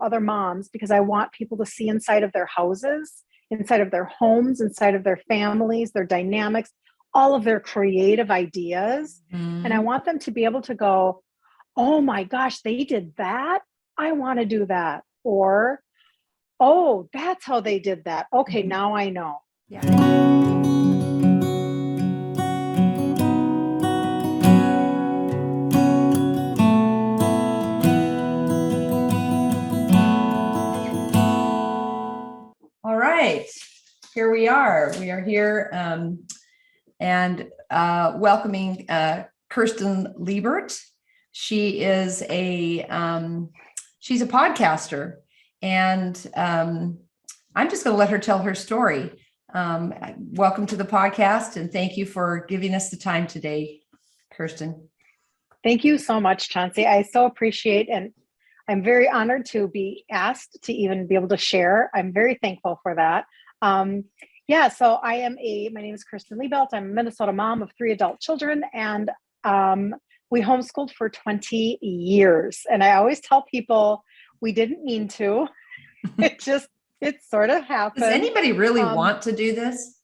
other moms because I want people to see inside of their houses, inside of their homes, inside of their families, their dynamics, all of their creative ideas. And I want them to be able to go, oh my gosh, they did that. I want to do that. Or, oh, that's how they did that. Okay, now I know. Yeah. All right, here we are. We are here and welcoming Kirsten Liebelt. She is she's a podcaster, and I'm just going to let her tell her story. Welcome to the podcast, and thank you for giving us the time today, Kirsten. Thank you so much, Chauncey. I so appreciate, and I'm very honored to be asked to even be able to share. I'm very thankful for that. So my name is Kirsten Liebelt. I'm a Minnesota mom of 3 adult children, and we homeschooled for 20 years. And I always tell people we didn't mean to. It sort of happened. Does anybody really want to do this?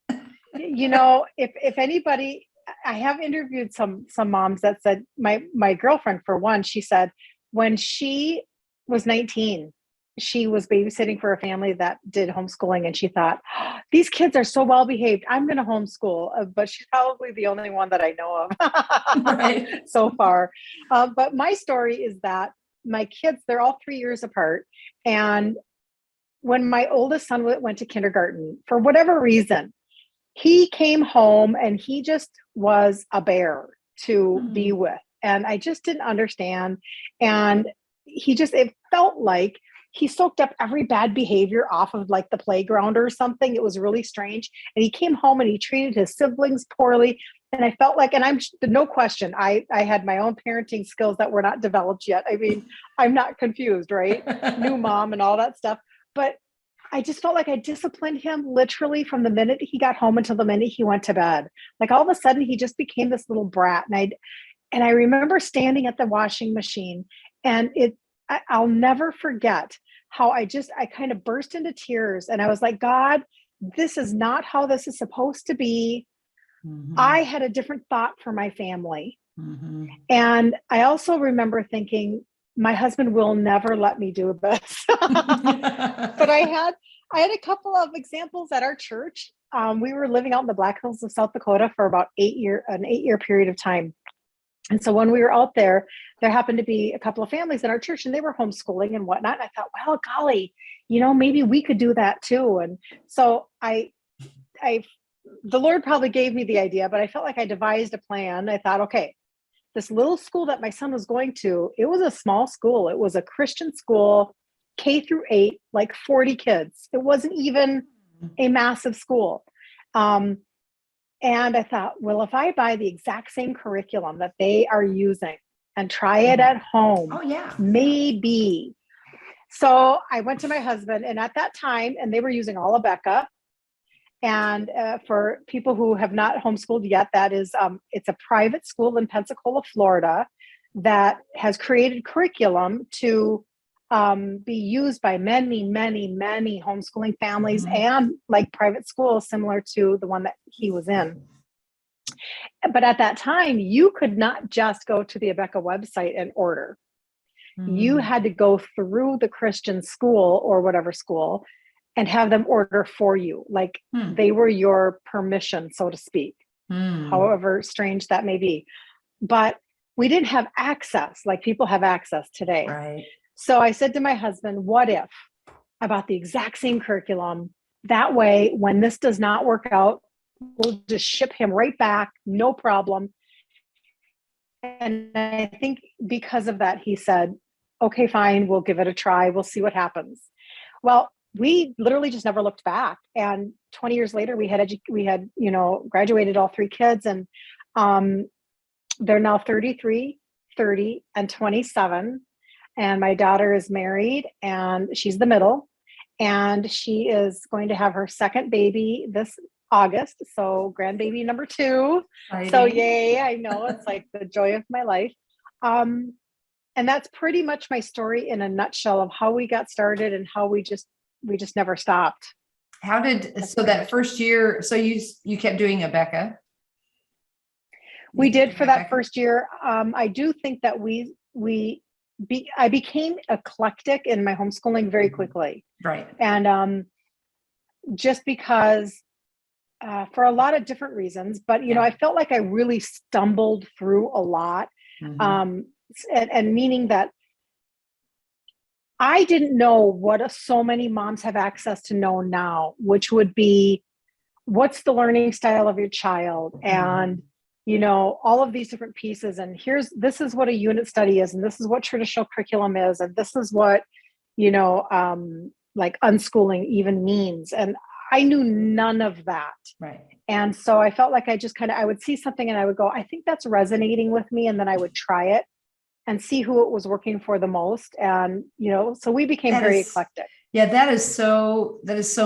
If anybody, I have interviewed some moms that said, my girlfriend, for one, she said when she was 19, she was babysitting for a family that did homeschooling, and she thought, oh, these kids are so well behaved, I'm going to homeschool. But she's probably the only one that I know of Right. so far. But my story is that my kids, they're all 3 years apart. And when my oldest son went to kindergarten, for whatever reason, he came home and he just was a bear to be with. And I just didn't understand. And it felt like he soaked up every bad behavior off of like the playground or something. It was really strange. And he came home and he treated his siblings poorly. And I felt like, and I'm no question, I had my own parenting skills that were not developed yet. I mean, I'm not confused, right? New mom and all that stuff. But I just felt like I disciplined him literally from the minute he got home until the minute he went to bed. Like all of a sudden he just became this little brat. And I remember standing at the washing machine, and I'll never forget how I kind of burst into tears. And I was like, God, this is not how this is supposed to be. I had a different thought for my family. And I also remember thinking, my husband will never let me do this. But I had a couple of examples at our church. We were living out in the Black Hills of South Dakota for about an 8-year period of time. And so when we were out there happened to be a couple of families in our church, and they were homeschooling and whatnot. And I thought, well, golly, maybe we could do that too. And so the Lord probably gave me the idea, but I felt like I devised a plan. I thought, okay, this little school that my son was going to, it was a small school. It was a Christian school, K-8, like 40 kids. It wasn't even a massive school. And I thought, well, if I buy the exact same curriculum that they are using and try it at home, maybe. So I went to my husband, and at that time, and they were using all of Becca. And for people who have not homeschooled yet, that is, it's a private school in Pensacola, Florida, that has created curriculum to be used by many, many, many homeschooling families and like private schools similar to the one that he was in. But at that time, you could not just go to the Abeka website and order. You had to go through the Christian school or whatever school and have them order for you. Like they were your permission, so to speak, however strange that may be. But we didn't have access like people have access today. Right. So I said to my husband, what if I bought the exact same curriculum? That way, when this does not work out, we'll just ship him right back, no problem. And I think because of that, he said, okay, fine, we'll give it a try. We'll see what happens. Well, we literally just never looked back. And 20 years later, we had graduated all 3 kids, and they're now 33, 30, and 27. And my daughter is married, and she's the middle, and she is going to have her second baby this August. So grandbaby number 2. Exciting. So yay, I know, it's like the joy of my life. And that's pretty much my story in a nutshell of how we got started and how we just never stopped. How did, so that first year, so you kept doing Abeka? We did for that first year. I do think that I became eclectic in my homeschooling very quickly. Right. And just because for a lot of different reasons, but I felt like I really stumbled through a lot. And meaning that I didn't know what so many moms have access to know now, which would be what's the learning style of your child, and all of these different pieces. And this is what a unit study is, and this is what traditional curriculum is, and this is what like unschooling even means. And I knew none of that. Right. And so I felt like I would see something and I would go, I think that's resonating with me, and then I would try it and see who it was working for the most. And, so we became very eclectic. Yeah, that is so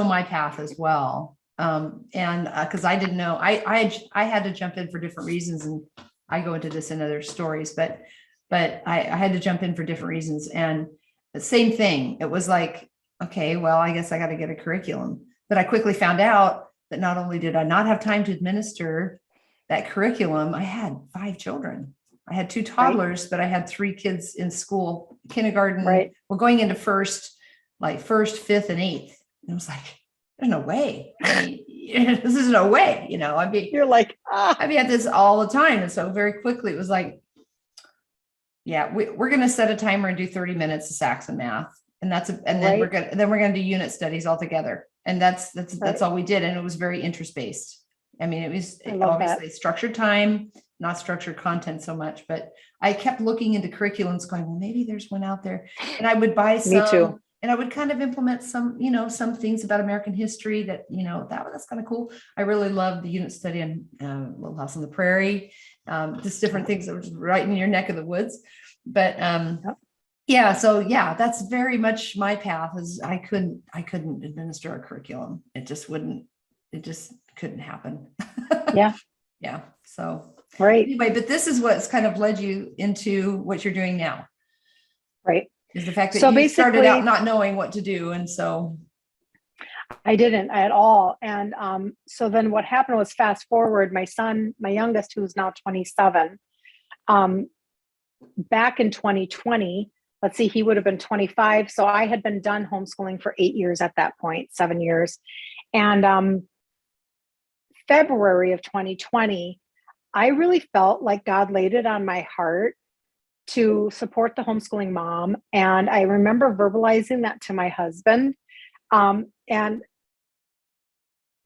my path as well. And cause I didn't know, I had to jump in for different reasons, and I go into this in other stories, but I had to jump in for different reasons. And the same thing, it was like, okay, well, I guess I got to get a curriculum, but I quickly found out that not only did I not have time to administer that curriculum, I had 5 children. I had 2 toddlers, but I had 3 kids in school, kindergarten. Right. We're going into first, 5th, and 8th. And I was like, there's no way. I mean, this is no way, I mean, you're like, I've had this all the time. And so very quickly it was like, yeah, we're going to set a timer and do 30 minutes of Saxon math. And then we're going to do unit studies all together. And that's all we did. And it was very interest based. I mean, it was obviously structured time, not structured content so much, but I kept looking into curriculums going, well, maybe there's one out there. And I would buy some. Me too. And I would kind of implement some, some things about American history that, that's kind of cool. I really love the unit study on Little House on the Prairie, just different things that were just right in your neck of the woods. But that's very much my path. Is I couldn't administer a curriculum. It just couldn't happen. Yeah. Yeah. So right. Anyway, but this is what's kind of led you into what you're doing now. Right. Is the fact that you started out not knowing what to do. And so I didn't at all. And so then what happened was, fast forward, my son, my youngest, who's now 27, back in 2020, let's see, he would have been 25. So I had been done homeschooling for 8 years at that point, 7 years. And February of 2020, I really felt like God laid it on my heart to support the homeschooling mom. And I remember verbalizing that to my husband. And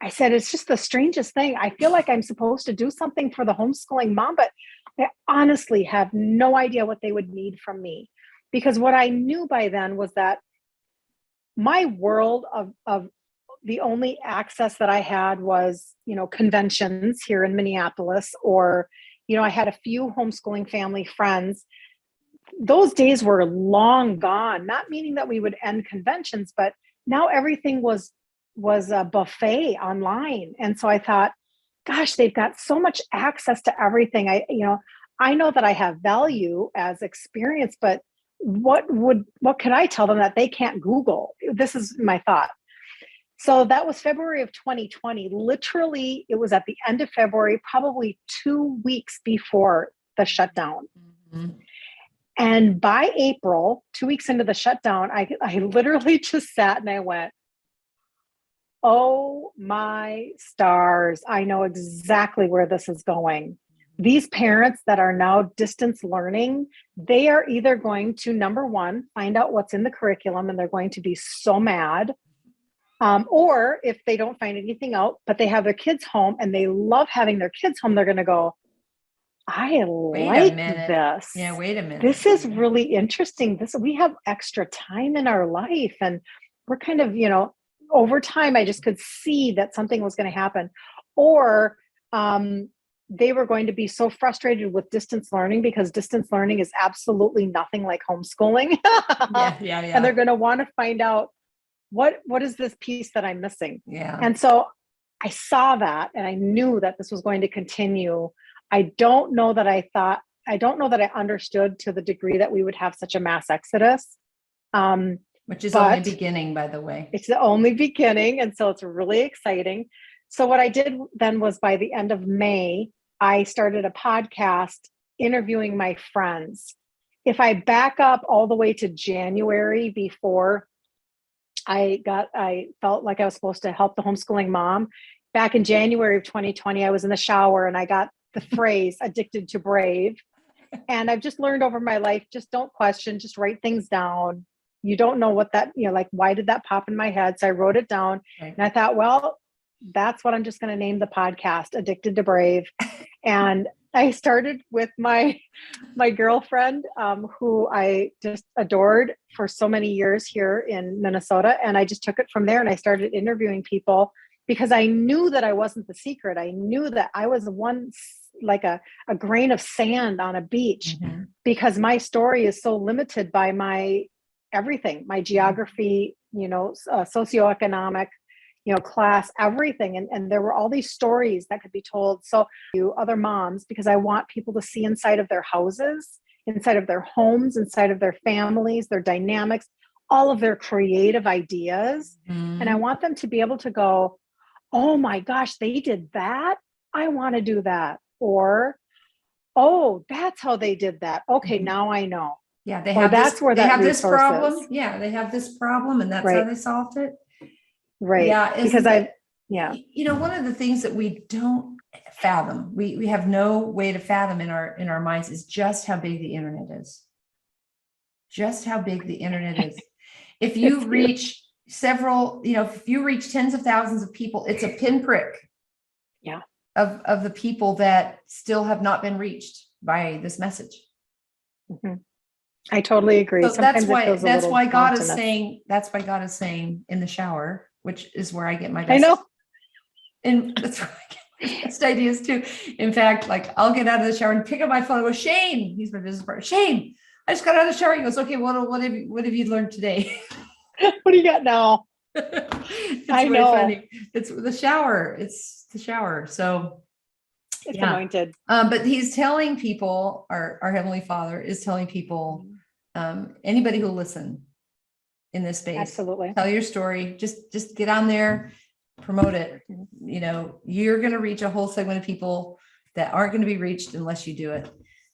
I said, it's just the strangest thing. I feel like I'm supposed to do something for the homeschooling mom, but I honestly have no idea what they would need from me. Because what I knew by then was that my world of the only access that I had was, conventions here in Minneapolis, or, I had a few homeschooling family friends. Those days were long gone, not meaning that we would end conventions, but now everything was a buffet online. And so I thought, gosh, they've got so much access to everything. I know that I have value as experience, but what could I tell them that they can't Google? This is my thought. So that was February of 2020. Literally, it was at the end of February, probably 2 weeks before the shutdown. Mm-hmm. And by April, 2 weeks into the shutdown, I literally just sat and I went, oh my stars, I know exactly where this is going. These parents that are now distance learning, they are either going to, number one, find out what's in the curriculum and they're going to be so mad. Or if they don't find anything out, but they have their kids home and they love having their kids home, they're going to go, I like this. Yeah, wait a minute. This is really interesting. We have extra time in our life, and we're kind of, over time, I just could see that something was going to happen. Or they were going to be so frustrated with distance learning, because distance learning is absolutely nothing like homeschooling. Yeah. And they're going to want to find out what is this piece that I'm missing? Yeah. And so I saw that, and I knew that this was going to continue. I don't know that I thought I don't know that I understood to the degree that we would have such a mass exodus. Which is only But beginning, by the way. it's the only beginning. And so it's really exciting. So what I did then was by the end of May, I started a podcast interviewing my friends. If I back up all the way to January, before I felt like I was supposed to help the homeschooling mom. Back in January of 2020, I was in the shower and I got the phrase addicted to brave. And I've just learned over my life, just don't question, just write things down. You don't know what that, like, why did that pop in my head? So I wrote it down, Right. and I thought, well, that's what I'm just going to name the podcast, Addicted to Brave. And I started with my girlfriend, who I just adored for so many years here in Minnesota. And I just took it from there and I started interviewing people because I knew that I wasn't the secret. I knew that I was like a grain of sand on a beach, because my story is so limited by my everything, my geography, socioeconomic, class, everything. And there were all these stories that could be told. So to other moms, because I want people to see inside of their houses, inside of their homes, inside of their families, their dynamics, all of their creative ideas. And I want them to be able to go, oh my gosh, they did that. I want to do that. Or, oh, that's how they did that. Okay, now I know. Yeah, they Or have that's this, where they that have this resource problem. is. Yeah, they have this problem, and that's how Right. they solved it. Right. Yeah, Because one of the things that we don't fathom, we have no way to fathom in our minds, is just how big the internet is. Just how big the internet is. If you reach if you reach tens of thousands of people, it's a pinprick. Yeah. Of the people that still have not been reached by this message. I totally agree. So that's why God is mountainous. saying in the shower, which is where I get my best. I know. And that's where I get my best ideas too. In fact, like, I'll get out of the shower and pick up my phone and go, Shane, he's my business partner. Shane, I just got out of the shower. He goes, okay, what have you learned today? What do you got now? It's I really know. funny. It's the shower. It's the shower. So it's anointed. But he's telling people, our Heavenly Father is telling people, anybody who'll listen in this space, Absolutely. tell your story, just get on there, promote it. You're going to reach a whole segment of people that aren't going to be reached unless you do it.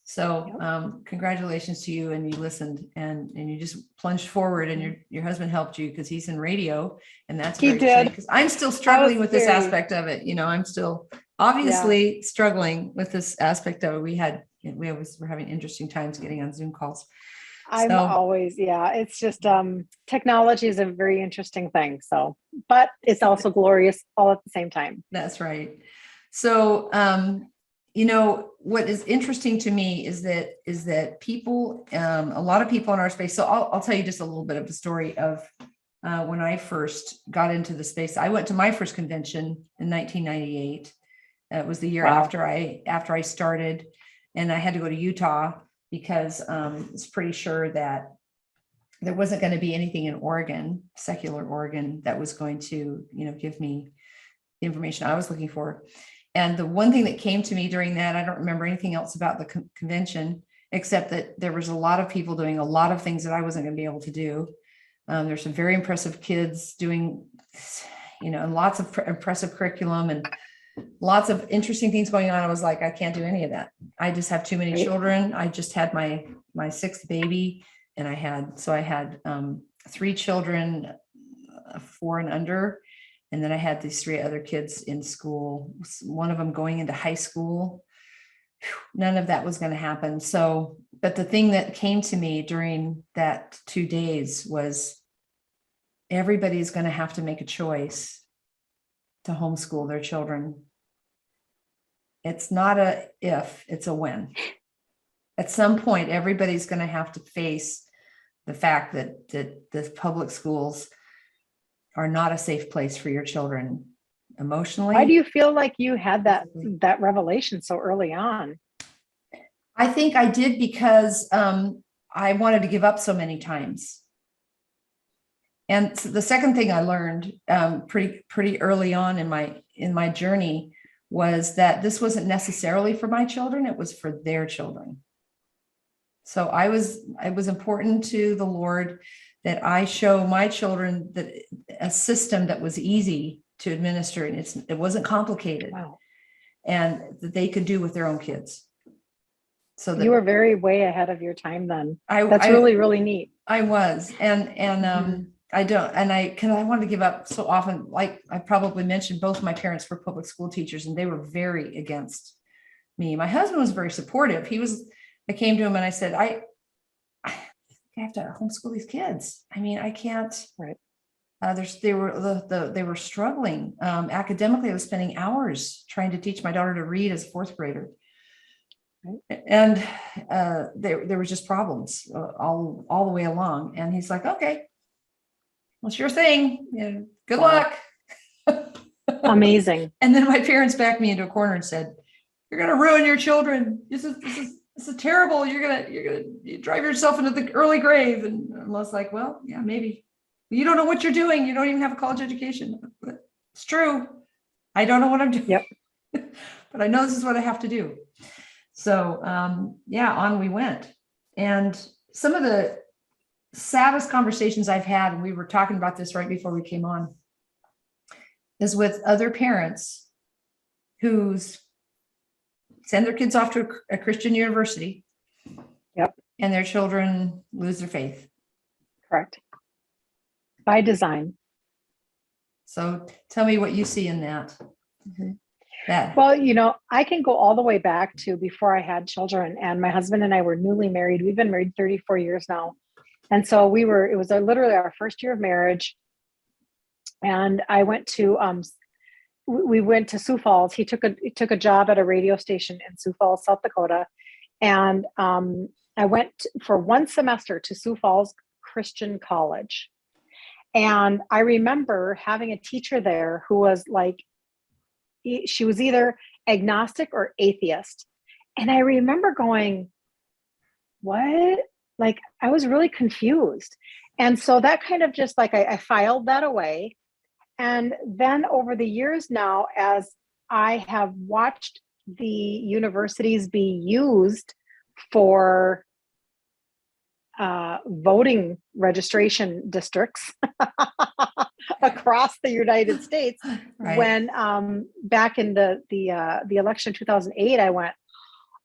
So congratulations to you, and you listened and you just plunged forward, and your husband helped you because he's in radio, and that's He did. Because I'm still struggling with this aspect of it. I'm still obviously struggling with this aspect of it. We're having interesting times getting on Zoom calls. I'm always, it's just technology is a very interesting thing. So, but it's also glorious all at the same time. That's right. So, what is interesting to me is that people, a lot of people in our space. So I'll tell you just a little bit of the story of when I first got into the space. I went to my first convention in 1998. It was the year after I started, and I had to go to Utah because it's pretty sure that there wasn't going to be anything in Oregon, secular Oregon, that was going to, give me the information I was looking for. And the one thing that came to me during that, I don't remember anything else about the convention, except that there was a lot of people doing a lot of things that I wasn't going to be able to do. There's some very impressive kids doing, and lots of impressive curriculum and lots of interesting things going on. I was like, I can't do any of that. I just have too many children. I just had my sixth baby, and I had 3 children, 4 and under. And then I had these 3 other kids in school, one of them going into high school. None of that was going to happen. So, but the thing that came to me during that 2 days was everybody's going to have to make a choice to homeschool their children. It's not a if, it's a when. At some point, everybody's going to have to face the fact that the public schools are not a safe place for your children emotionally. Why do you feel like you had that revelation so early on? I think I did because I wanted to give up so many times. And so the second thing I learned pretty early on in my journey was that this wasn't necessarily for my children, it was for their children. So it was important to the Lord that I show my children that a system that was easy to administer, and it wasn't complicated. Wow. And that they could do with their own kids. So that You were very way ahead of your time then. That's I really, really neat. I was, and I don't, and I wanted to give up so often. Like I probably mentioned, both my parents were public school teachers, and they were very against me. My husband was very supportive. I came to him and I said, I have to homeschool these kids. I mean, I can't. Right. They were struggling academically. I was spending hours trying to teach my daughter to read as a fourth grader. And there was just problems all the way along. And he's like, okay, well, it's your thing. Good luck. Amazing. And then my parents backed me into a corner and said, you're going to ruin your children. This is terrible. You're going to drive yourself into the early grave. And I was like, well, yeah, maybe. You don't know what you're doing. You don't even have a college education. But it's true. I don't know what I'm doing. Yep. But I know this is what I have to do. So, on we went. And some of the saddest conversations I've had, and we were talking about this right before we came on, is with other parents who send their kids off to a Christian university. Yep. And their children lose their faith. Correct. By design. So tell me what you see in that. Mm-hmm. That. I can go all the way back to before I had children, and my husband and I were newly married. We've been married 34 years now. And so it was literally our first year of marriage. And I went to, we went to Sioux Falls. He took a job at a radio station in Sioux Falls, South Dakota. And I went for one semester to Sioux Falls Christian College. And I remember having a teacher there who was like, she was either agnostic or atheist. And I remember going, what? Like, I was really confused. And so that kind of just like, I filed that away. And then over the years now, as I have watched the universities be used for voting registration districts across the United States, Right. when back in the election 2008, I went,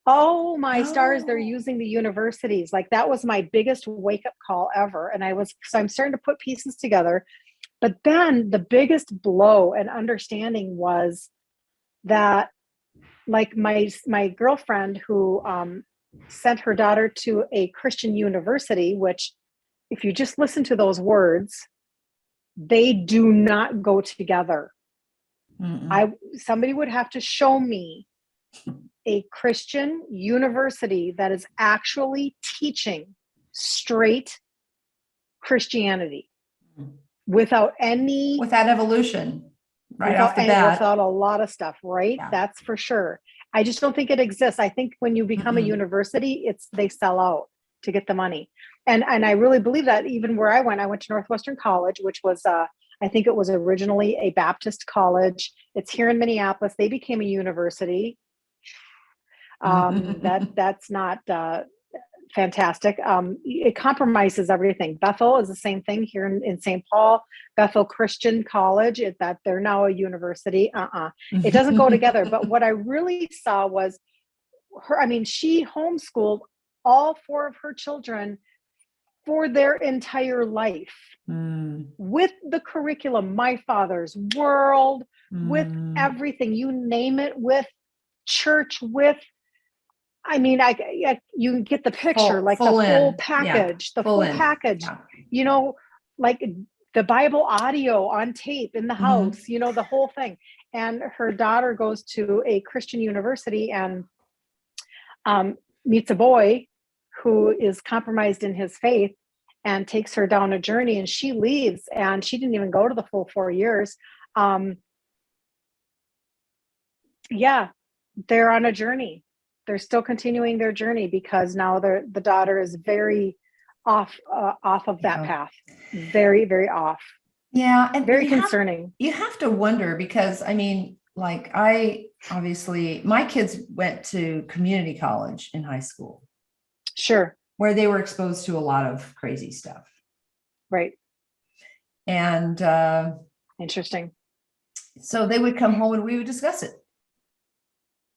oh my stars, they're using the universities. Like that was my biggest wake up call ever. And I'm starting to put pieces together. But then the biggest blow and understanding was that, like my girlfriend who sent her daughter to a Christian university, which if you just listen to those words, they do not go together. Somebody would have to show me a Christian university that is actually teaching straight Christianity without evolution, right off the bat, without a lot of stuff, right? Yeah. That's for sure. I just don't think it exists. I think when you become a university, they sell out to get the money. And I really believe that. Even where I went to Northwestern College, which was, I think it was originally a Baptist college. It's here in Minneapolis. They became a university. That's not fantastic. It compromises everything. Bethel is the same thing here in St. Paul. Bethel Christian College, that they're now a university. It doesn't go together. But what I really saw was she homeschooled all four of her children for their entire life with the curriculum, My Father's World, with everything, you name it, with church, with, you get the picture, the full package, package, like the Bible audio on tape in the house, the whole thing. And her daughter goes to a Christian university and meets a boy who is compromised in his faith and takes her down a journey, and she leaves, and she didn't even go to the full 4 years. They're on a journey. They're still continuing their journey because now the daughter is very off of that path. Very, very off. Yeah. And very concerning. You have to wonder because, obviously my kids went to community college in high school. Sure. where they were exposed to a lot of crazy stuff. Right. And Interesting. so they would come home and we would discuss it.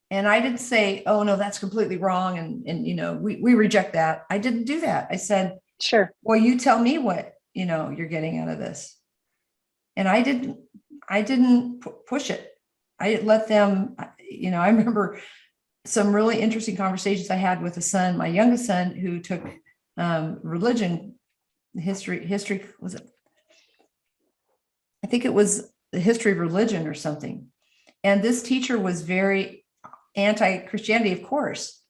And I didn't say, oh no, that's completely wrong. And we reject that. I didn't do that. I said, Sure. well, you tell me what, you're getting out of this. And I didn't push it. I let them, I remember some really interesting conversations I had with my youngest son, who took religion, history, was it? I think it was the history of religion or something. And this teacher was very anti-Christianity, of course,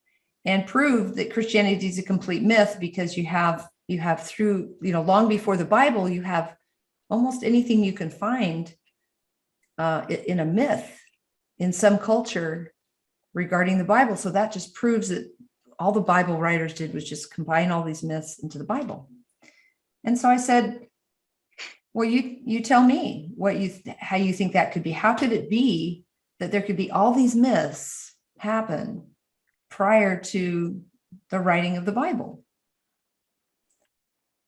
and proved that Christianity is a complete myth, because you have through, long before the Bible, you have almost anything you can find in a myth in some culture regarding the Bible. So that just proves that all the Bible writers did was just combine all these myths into the Bible. And so I said, well, you tell me how you think that could be. How could it be that there could be all these myths happen prior to the writing of the Bible?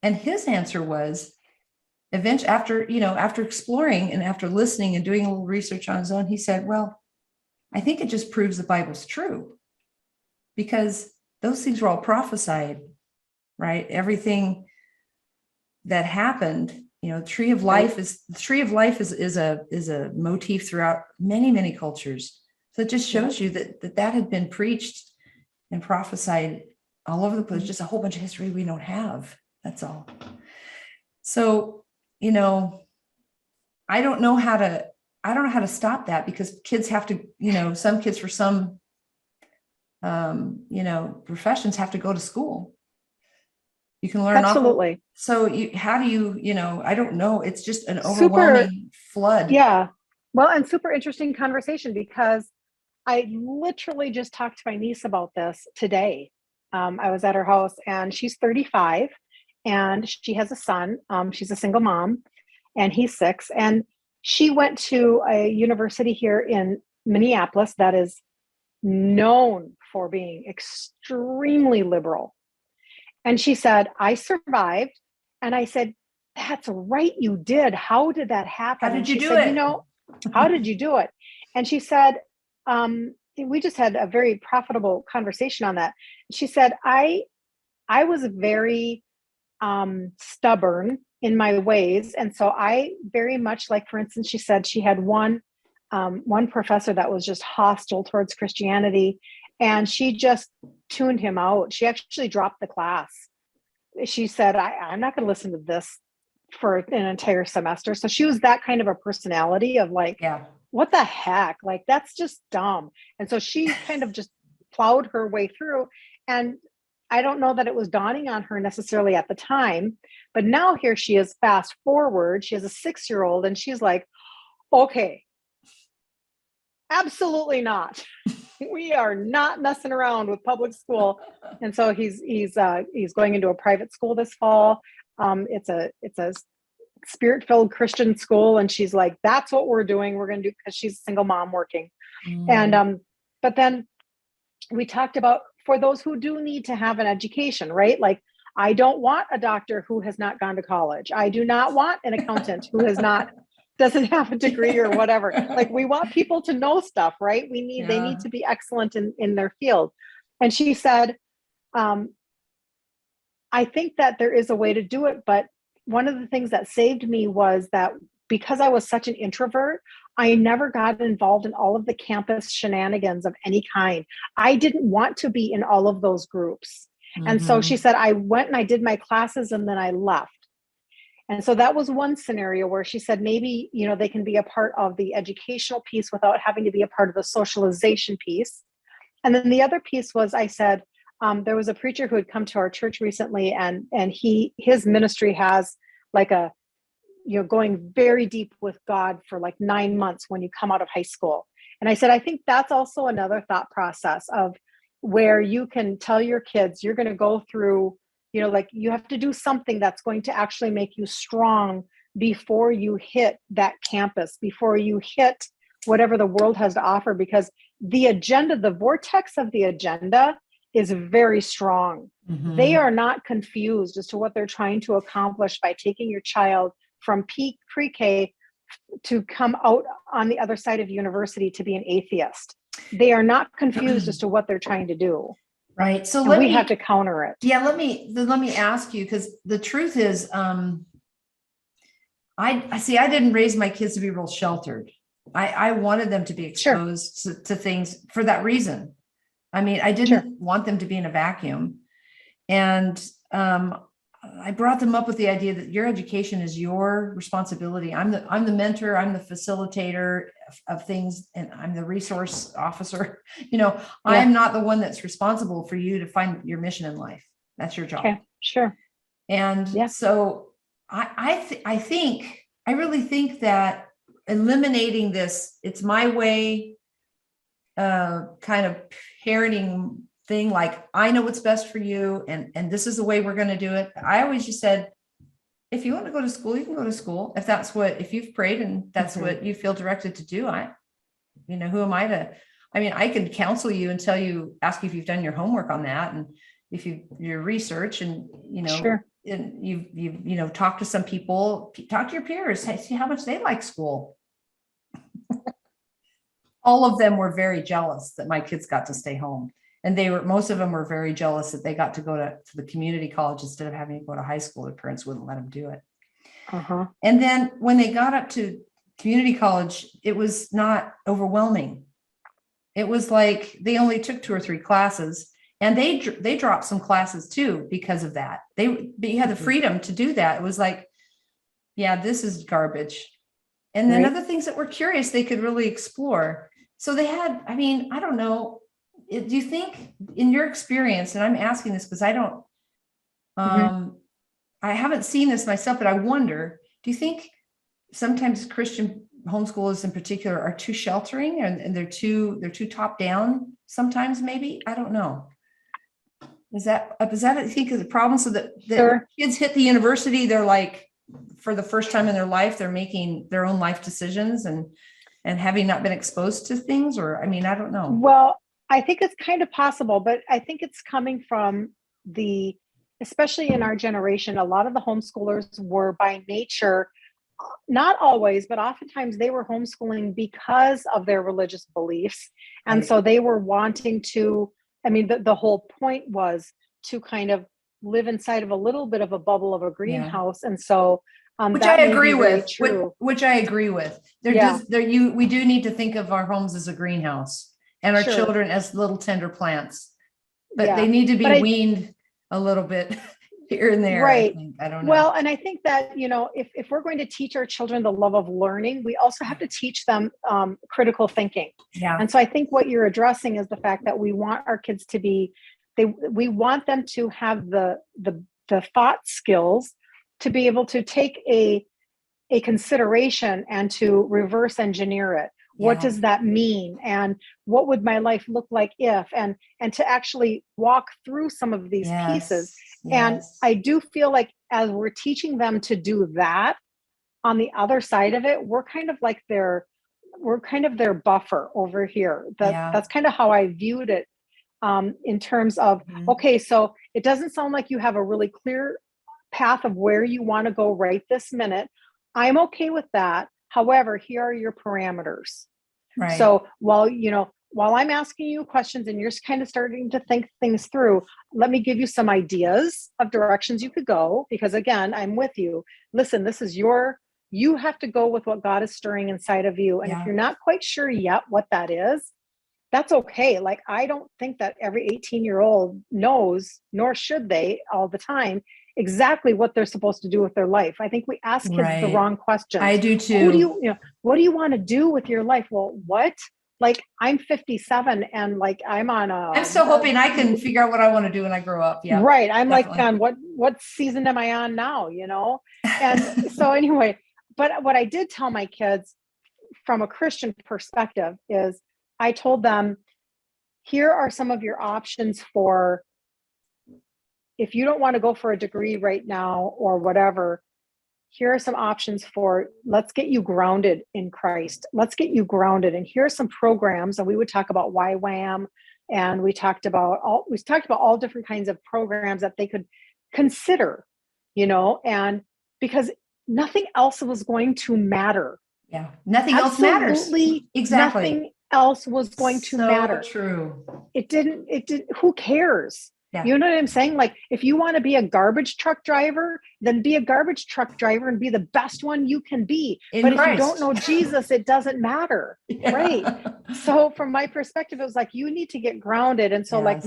And his answer was, eventually, after exploring and after listening and doing a little research on his own, he said, well, I think it just proves the Bible's true, because those things were all prophesied, right? Everything that happened, tree of life is a motif throughout many, many cultures. So it just shows you that had been preached and prophesied all over the place. Just a whole bunch of history we don't have. That's all. So, I don't know how to stop that, because kids have to, some kids for some, professions have to go to school. You can learn. Absolutely. So how do you, I don't know. It's just an overwhelming flood. Yeah. Well, and super interesting conversation, because I literally just talked to my niece about this today. I was at her house, and she's 35 and she has a son. She's a single mom, and he's 6. And she went to a university here in Minneapolis that is known for being extremely liberal. And she said, I survived. And I said, that's right, you did. How did that happen? How did you do said, it? How did you do it? And she said, we just had a very profitable conversation on that. She said, I was very stubborn in my ways. And so I very much, like, for instance, she said she had one professor that was just hostile towards Christianity, and she just tuned him out. She actually dropped the class. She said, I'm not going to listen to this for an entire semester. So she was that kind of a personality of like, what the heck? Like, that's just dumb. And so she kind of just plowed her way through. And I don't know that it was dawning on her necessarily at the time, but now here she is, fast forward. She has a 6-year-old, and she's like, okay, absolutely not. We are not messing around with public school. And so he's going into a private school this fall. It's a spirit-filled Christian school. And she's like, that's what we're doing. We're going to do, because she's a single mom working. And, but then we talked about, for those who do need to have an education, right? Like, I don't want a doctor who has not gone to college. I do not want an accountant who doesn't have a degree or whatever. Like, we want people to know stuff, right? They need to be excellent in their field. And she said, I think that there is a way to do it. But one of the things that saved me was that, because I was such an introvert, I never got involved in all of the campus shenanigans of any kind. I didn't want to be in all of those groups. And so she said, I went and I did my classes, and then I left. And so that was one scenario where she said, maybe, they can be a part of the educational piece without having to be a part of the socialization piece. And then the other piece was, I said, there was a preacher who had come to our church recently, and his ministry has like going very deep with God for like 9 months when you come out of high school. And I said, I think that's also another thought process of where you can tell your kids, you're going to go through, like, you have to do something that's going to actually make you strong before you hit that campus, before you hit whatever the world has to offer, because the agenda, the vortex of the agenda is very strong. Mhm. They are not confused as to what they're trying to accomplish by taking your child from pre-K to come out on the other side of university to be an atheist. They are not confused as to what they're trying to do. Right. So and we have to counter it. Yeah, let me ask you, because the truth is, I see, I didn't raise my kids to be real sheltered. I wanted them to be exposed to things for that reason. I mean, I didn't want them to be in a vacuum. And I brought them up with the idea that your education is your responsibility. I'm the mentor, I'm the facilitator of things, and I'm the resource officer. I'm not the one that's responsible for you to find your mission in life. That's your job. Okay, sure. And so I really think that eliminating this, it's my way, kind of parenting thing, like, I know what's best for you, and this is the way we're going to do it. I always just said, if you want to go to school, you can go to school. If you've prayed and that's what you feel directed to do, who am I to, I can counsel you and ask you if you've done your homework on that. And if your research and, and you've talked to some people, talk to your peers, see how much they like school. All of them were very jealous that my kids got to stay home. And most of them were very jealous that they got to go to the community college instead of having to go to high school. Their parents wouldn't let them do it. And then when they got up to community college, it was not overwhelming. It was like they only took 2 or 3 classes, and they dropped some classes too because of that. You had the freedom to do that. It was like, yeah, this is garbage. And then other things that were curious, they could really explore. So they had, I don't know. Do you think, in your experience, and I'm asking this because I don't, I haven't seen this myself, but I wonder, do you think sometimes Christian homeschoolers in particular are too sheltering, and they're too top down sometimes, maybe? I don't know. Is that I think is the problem? So that kids hit the university, they're like, for the first time in their life, they're making their own life decisions and having not been exposed to things, or, I don't know. Well, I think it's kind of possible, but I think it's coming from especially in our generation, a lot of the homeschoolers were by nature, not always, but oftentimes they were homeschooling because of their religious beliefs. And so they were wanting to, the whole point was to kind of live inside of a little bit of a bubble of a greenhouse. And so, which I agree with, which I agree with. We do need to think of our homes as a greenhouse, and our children as little tender plants, but they need to be weaned a little bit here and there. Right. I don't know. Well, and I think that, if we're going to teach our children the love of learning, we also have to teach them critical thinking. Yeah. And so I think what you're addressing is the fact that we want our kids to be, we want them to have the thought skills to be able to take a consideration and to reverse engineer it. What does that mean? And what would my life look like if, and to actually walk through some of these pieces. And I do feel like as we're teaching them to do that, on the other side of it, we're kind of their buffer over here. That's kind of how I viewed it, in terms of, okay, so it doesn't sound like you have a really clear path of where you want to go right this minute. I'm okay with that. However, here are your parameters. Right. So while I'm asking you questions and you're kind of starting to think things through, let me give you some ideas of directions you could go, because again, I'm with you. Listen, this is you have to go with what God is stirring inside of you. And if you're not quite sure yet what that is, that's okay. Like, I don't think that every 18-year-old knows, nor should they all the time, exactly what they're supposed to do with their life. I think we ask kids the wrong questions. I do too. What do you want to do with your life? Well, what? Like, I'm 57 and like I'm still hoping I can figure out what I want to do when I grow up. Yeah. Right. I'm definitely. Like, on what season am I on now? And so anyway, but what I did tell my kids from a Christian perspective is, I told them, here are some of your options for, if you don't want to go for a degree right now or whatever, here are some options for, let's get you grounded in Christ. Let's get you grounded. And here are some programs. And we would talk about YWAM, and we talked about all different kinds of programs that they could consider, and because nothing else was going to matter. Yeah. Nothing else matters. Absolutely Exactly. nothing else was going to matter. So true. It didn't, who cares? Yeah. You know what I'm saying? Like, if you want to be a garbage truck driver, then be a garbage truck driver and be the best one you can be. But if you don't know Jesus, it doesn't matter. Yeah. Right. So from my perspective, it was like, you need to get grounded. And so like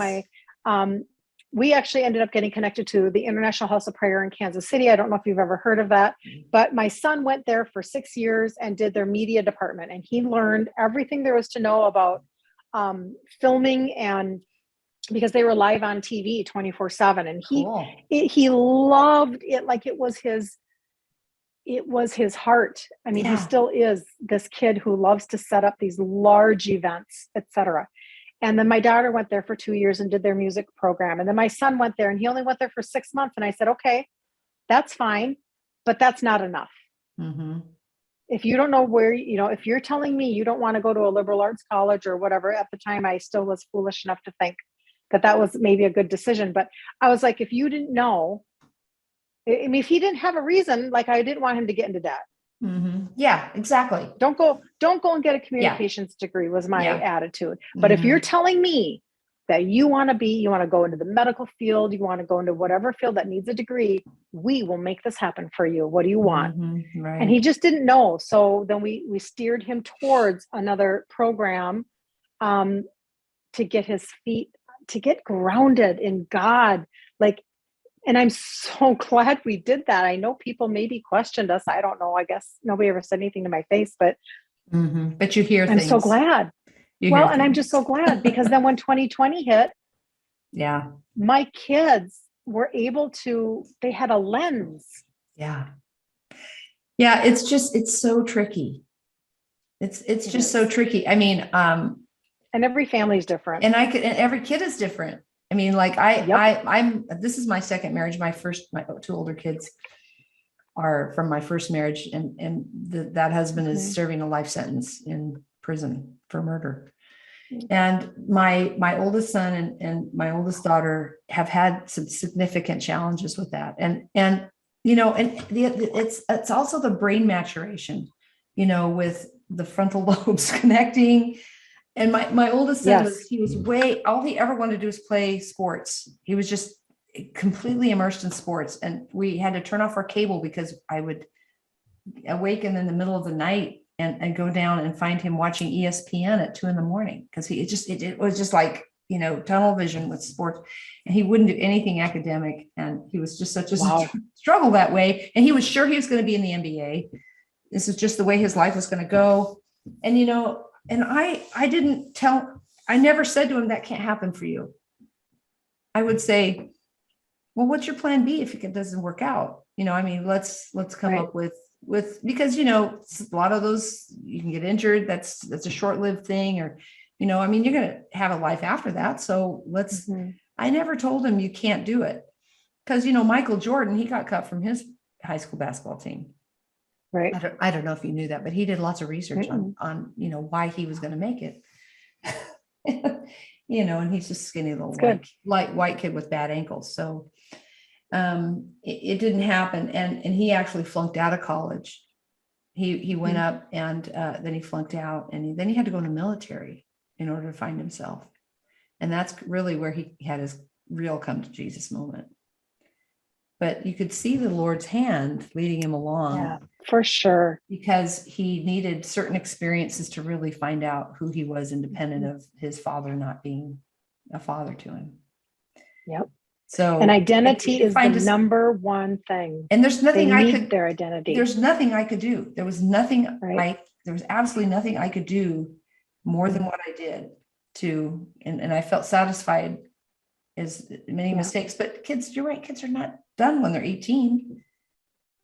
we actually ended up getting connected to the International House of Prayer in Kansas City. I don't know if you've ever heard of that, but my son went there for 6 years and did their media department. And he learned everything there was to know about filming, and because they were live on TV 24/7. And he loved it. Like it was his heart. I mean, he still is this kid who loves to set up these large events, etc. And then my daughter went there for 2 years and did their music program. And then my son went there and he only went there for 6 months. And I said, okay, that's fine, but that's not enough. Mm-hmm. If you don't know where, if you're telling me you don't want to go to a liberal arts college or whatever, at the time I still was foolish enough to think that was maybe a good decision. But I was like, if you didn't know, I mean, if he didn't have a reason, like I didn't want him to get into debt. Mm-hmm. Yeah, exactly. Don't go and get a communications degree was my attitude. But if you're telling me that you want to go into the medical field, you want to go into whatever field that needs a degree, we will make this happen for you. What do you want? Mm-hmm. Right. And he just didn't know. So then we steered him towards another program to get his feet, to get grounded in God. And I'm so glad we did that. I know people maybe questioned us. I don't know. I guess nobody ever said anything to my face, but but you hear things. I'm so glad. And I'm just so glad, because then when 2020 hit, my kids were able to, they had a lens. Yeah. It's so tricky. It's just so tricky. I mean, and every family is different. And every kid is different. I mean, like this is my second marriage. My two older kids are from my first marriage, and that husband is serving a life sentence in prison for murder. And my oldest son and my oldest daughter have had some significant challenges with that. And it's also the brain maturation, with the frontal lobes connecting. And my oldest son all he ever wanted to do was play sports. He was just completely immersed in sports. And we had to turn off our cable because I would awaken in the middle of the night and go down and find him watching ESPN at 2 a.m. because it was just like, tunnel vision with sports. And he wouldn't do anything academic. And he was just such a struggle that way. And he was sure he was going to be in the NBA. This is just the way his life was going to go. And, and I never said to him, that can't happen for you. I would say, well, what's your plan B if it doesn't work out? Let's come up with, because, a lot of those, you can get injured. That's a short-lived thing, or, you're going to have a life after that. So I never told him you can't do it, because, Michael Jordan, he got cut from his high school basketball team. Right. I don't know if you knew that, but he did lots of research on why he was going to make it. And he's just skinny little white kid with bad ankles. So it didn't happen. And he actually flunked out of college. He went up and then he flunked out, and then he had to go in the military in order to find himself. And that's really where he had his real come to Jesus moment. But you could see the Lord's hand leading him along. Yeah, for sure. Because he needed certain experiences to really find out who he was, independent of his father not being a father to him. Yep. So, and identity is the number one thing. And there's nothing their identity. There's nothing I could do. There was nothing there was absolutely nothing I could do more than what I did and I felt satisfied as many mistakes. But kids, you're right, kids are not done when they're 18.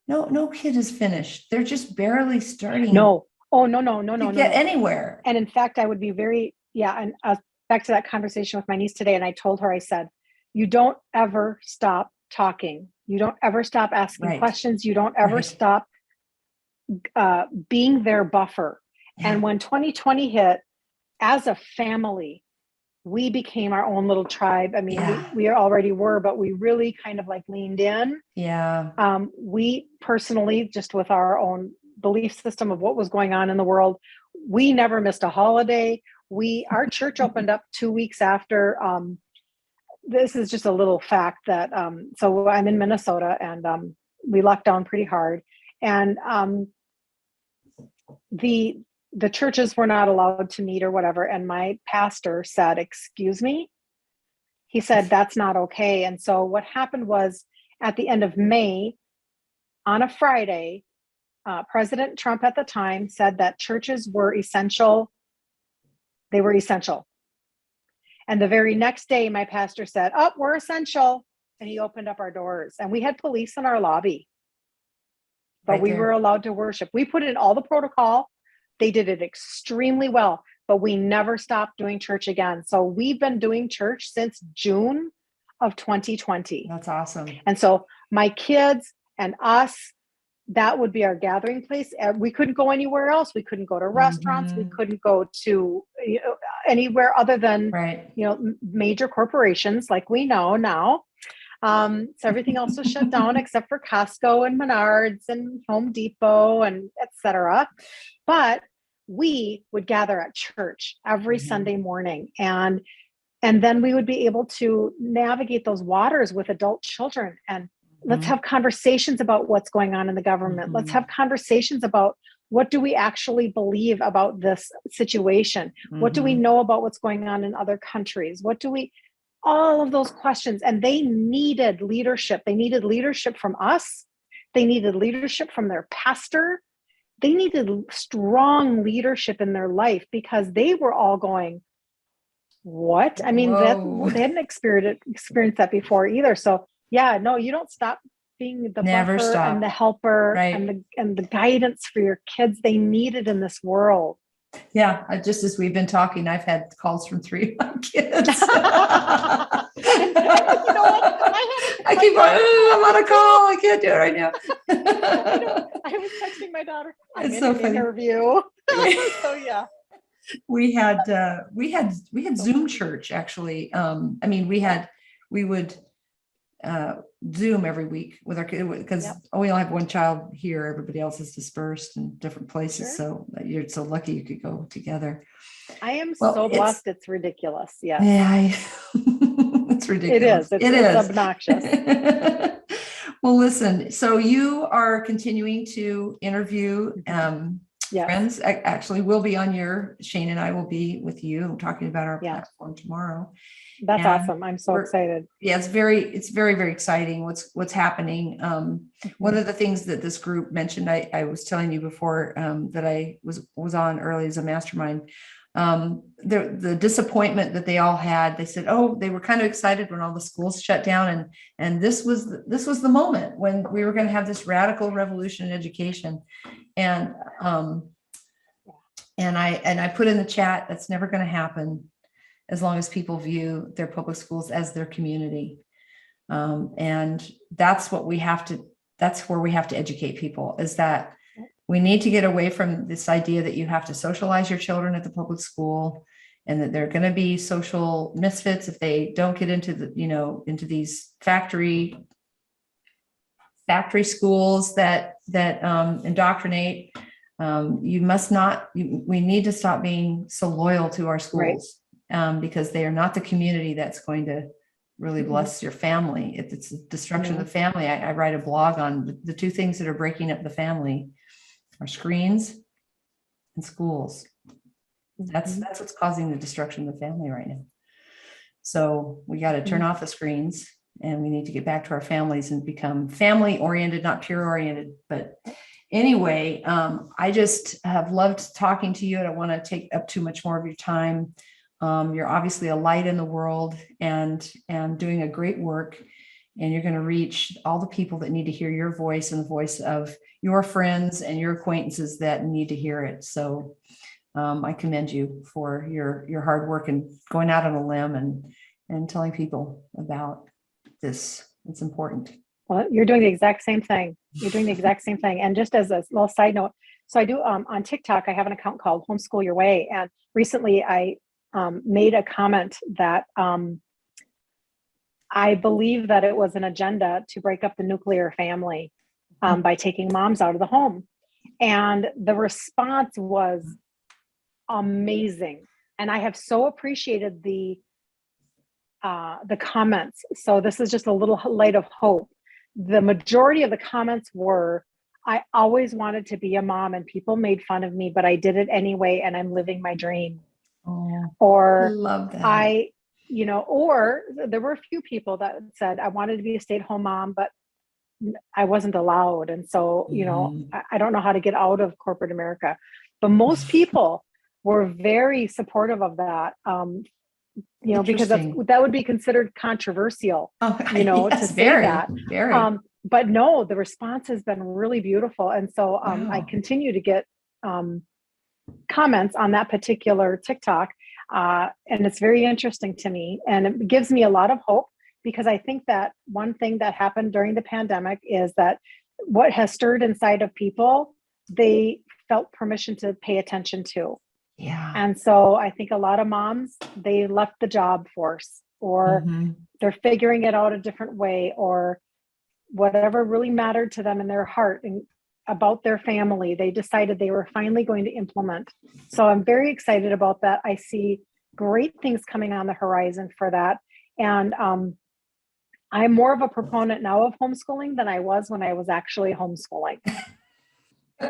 No kid is finished. They're just barely starting. No. Oh, no. Get anywhere. And in fact, I would be and back to that conversation with my niece today. And I told her, I said, you don't ever stop talking. You don't ever stop asking questions. You don't ever stop being their buffer. Yeah. And when 2020 hit, as a family, we became our own little tribe. I mean, Yeah. we already were, but we really kind of like leaned in. Yeah. We personally, just with our own belief system of what was going on in the world, we never missed a holiday. Our church opened up 2 weeks after. This is just a little fact that, so I'm in Minnesota, and we locked down pretty hard. And the churches were not allowed to meet or whatever. And my pastor said, "Excuse me." He said, "That's not okay." And so what happened was, at the end of May, on a Friday, President Trump at the time said that churches were essential. They were essential. And the very next day, my pastor said, "Oh, we're essential." And he opened up our doors, and we had police in our lobby, but Right we there. were allowed to worship. We put in all the protocol. They did it extremely well, but we never stopped doing church again. So we've been doing church since June of 2020. That's awesome. And so my kids and us, that would be our gathering place. We couldn't go anywhere else. We couldn't go to restaurants. We couldn't go to anywhere other than, Right. major corporations like we know now. So everything else was shut down except for Costco and Menards and Home Depot and etc. But we would gather at church every Sunday morning, and then we would be able to navigate those waters with adult children, and let's have conversations about what's going on in the government. Let's have conversations about what do we actually believe about this situation? What do we know about what's going on in other countries? All of those questions. And they needed leadership. They needed leadership from us. They needed leadership from their pastor. They needed strong leadership in their life, because they were all going, what? I mean, they hadn't experienced that before either. So yeah, no, you don't stop being the Never buffer stop. and the helper, Right. and the guidance for your kids. They need it in this world. Yeah. Just as we've been talking, I've had calls from 3 of my kids. You know what? I keep going, I'm on a call. I can't do it right now. I was texting my daughter, I'm It's in so an funny. interview. So yeah. We had Zoom church actually. We would Zoom every week with our kid, because we only have one child here. Everybody else is dispersed in different places. Sure. So you're so lucky you could go together. I am so blessed. It's ridiculous. Yes. Yeah, it's ridiculous. It's obnoxious. Well, listen, so you are continuing to interview friends. Actually, we'll be on Shane and I will be with you talking about our platform tomorrow. That's awesome. I'm so excited. Yeah, it's very, very exciting what's happening. One of the things that this group mentioned, I was telling you before, that I was on early as a mastermind. The disappointment that they all had, they said, they were kind of excited when all the schools shut down, and this was the moment when we were going to have this radical revolution in education. And I put in the chat, that's never going to happen as long as people view their public schools as their community. And that's where we have to educate people, is that we need to get away from this idea that you have to socialize your children at the public school, and that they're going to be social misfits if they don't get into into these factory schools that indoctrinate. We need to stop being so loyal to our schools, because they are not the community that's going to really bless your family. If it's the destruction of the family, I write a blog on the 2 things that are breaking up the family are screens and schools. That's what's causing the destruction of the family right now. So we got to turn off the screens, and we need to get back to our families and become family oriented, not peer oriented. But anyway, I just have loved talking to you. I don't want to take up too much more of your time. You're obviously a light in the world, and doing a great work, and you're going to reach all the people that need to hear your voice and the voice of your friends and your acquaintances that need to hear it. So I commend you for your hard work and going out on a limb and telling people about this. It's important. Well, you're doing the exact same thing. And just as a little side note, so I do on TikTok, I have an account called Homeschool Your Way. And recently I made a comment that I believe that it was an agenda to break up the nuclear family by taking moms out of the home. And the response was amazing. And I have so appreciated the comments. So this is just a little light of hope. The majority of the comments were, I always wanted to be a mom and people made fun of me, but I did it anyway and I'm living my dream. Oh, Or love that. Or there were a few people that said, I wanted to be a stay-at-home mom, but I wasn't allowed. And so, I don't know how to get out of corporate America. But most people were very supportive of that. Because that would be considered controversial, yes, to say very, that. Very. But no, the response has been really beautiful. And so Wow. I continue to get comments on that particular TikTok. And it's very interesting to me. And it gives me a lot of hope, because I think that one thing that happened during the pandemic is that what has stirred inside of people, they felt permission to pay attention to. Yeah. And so I think a lot of moms, they left the job force, or they're figuring it out a different way, or whatever really mattered to them in their heart and about their family, they decided they were finally going to implement. So I'm very excited about that. I see great things coming on the horizon for that. And I'm more of a proponent now of homeschooling than I was when I was actually homeschooling.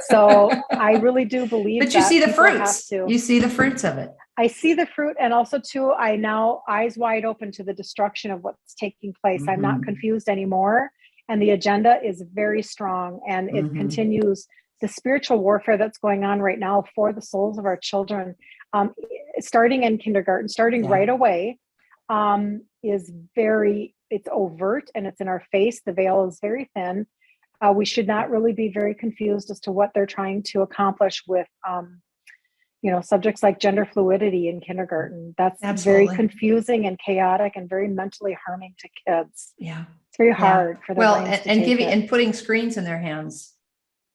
So I really do believe but you that see the people fruits. have to. You see the fruits of it. I see the fruit. And also too, I now eyes wide open to the destruction of what's taking place. I'm not confused anymore. And the agenda is very strong, and it continues the spiritual warfare that's going on right now for the souls of our children, starting in kindergarten, starting right away, it's overt and it's in our face. The veil is very thin. We should not really be very confused as to what they're trying to accomplish with, subjects like gender fluidity in kindergarten. That's Absolutely. very confusing and chaotic and very mentally harming to kids. Yeah. It's very hard for their brains to take it. And putting screens in their hands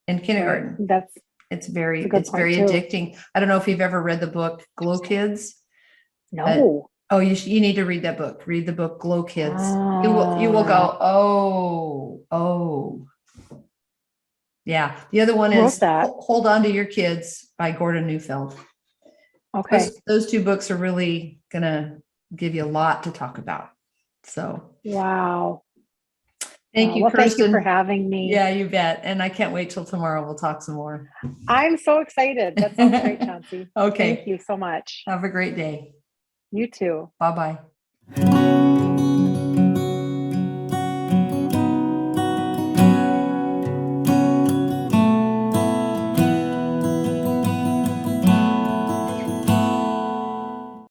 in kindergarten. Right. It's very too. addicting. I don't know if you've ever read the book Glow Kids. No. You need to read that book. Read the book Glow Kids. You will go, oh. Yeah. The other one is Hold On to Your Kids by Gordon Neufeld. Okay. Those two books are really gonna give you a lot to talk about. So wow. Thank you, Kirsten. Thank you for having me. Yeah, you bet. And I can't wait till tomorrow. We'll talk some more. I'm so excited. That sounds great, Chauncey. Okay. Thank you so much. Have a great day. You too. Bye-bye.